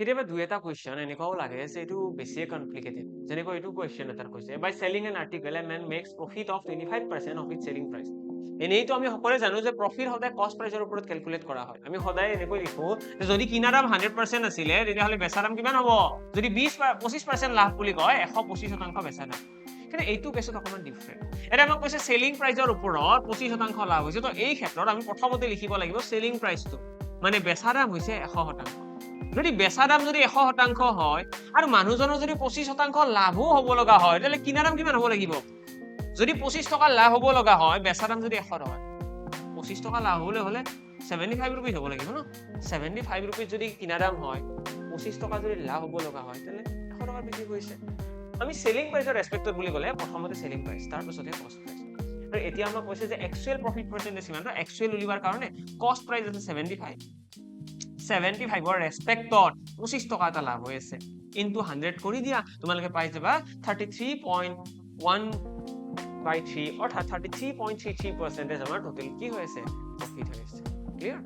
কেতিয়াবা দুই এটা কুৱেশ্যন এনেকুৱাও লাগে যে এইটো বেছিয়ে কমপ্লিকেটেড। যেনেকৈ এইটো কুৱেশ্যন এটাৰ কৈছে, by selling an article a man makes profit of 25% of it selling price. এনেইতো আমি সকলোৱে জানো যে প্ৰফিট সদায় কষ্ট প্ৰাইচৰ ওপৰত কেলকুলেট কৰা হয়। আমি সদায় এনেকৈ লিখো যে যদি কিনা দাম 100% আছিলে তেতিয়াহ'লে বেচা দাম কিমান হ'ব? যদি 25% লাভ বুলি কয় 125% বেচা দাম। কিন্তু এইটো কেছত অকণমান ডিফাৰেণ্ট। এতিয়া আমাক কৈছে চেলিং প্ৰাইচৰ ওপৰত 25% লাভ হৈছে। তো এই ক্ষেত্ৰত আমি প্ৰথমতে লিখিব লাগিব চেলিং প্ৰাইচটো, মানে বেচা দাম হৈছে 100%। যদি বেচা দাম যদি 100% হয় আৰু মানুহজনৰ যদি 25% লাভো হ'ব লগা হয়, তেতিয়াহ'লে কিনা দাম কিমান হ'ব লাগিব? যদি 25 টকা লাভ হ'ব লগা হয়, বেচা দাম যদি 100 টকা, 25 টকা লাভ হ'বলৈ হ'লে 75 rupees হ'ব লাগিব ন? 75 rupees যদি কিনা দাম হয়, 25 টকা যদি লাভ হ'ব লগা হয়, তেতিয়াহ'লে 100 টকা বিক্ৰী কৰিছে। আমি চেলিং প্ৰাইচৰ ৰেচপেক্টত বুলি ক'লে প্ৰথমতে চেলিং প্ৰাইচ, তাৰপিছতহে কষ্ট প্ৰাইচ। আৰু এতিয়া আমাক কৈছে যে একচুৱেল প্ৰফিট পাৰ্চেন্টেজ কিমান? একচুৱেল উলিয়াবৰ কাৰণে কষ্ট প্ৰাইচ আছে 75। 75ৰ ৰেচপেক্টত 25 টকা এটা লাভ হৈ আছে। ইনটু 100 কৰি দিয়া, তোমালোকে পাই যাবা 33.1/3 অৰ্থাৎ 33.33% আমাৰ টোটেল কি হৈ আছে? প্ৰফিট হৈ আছে। ক্লিয়াৰ?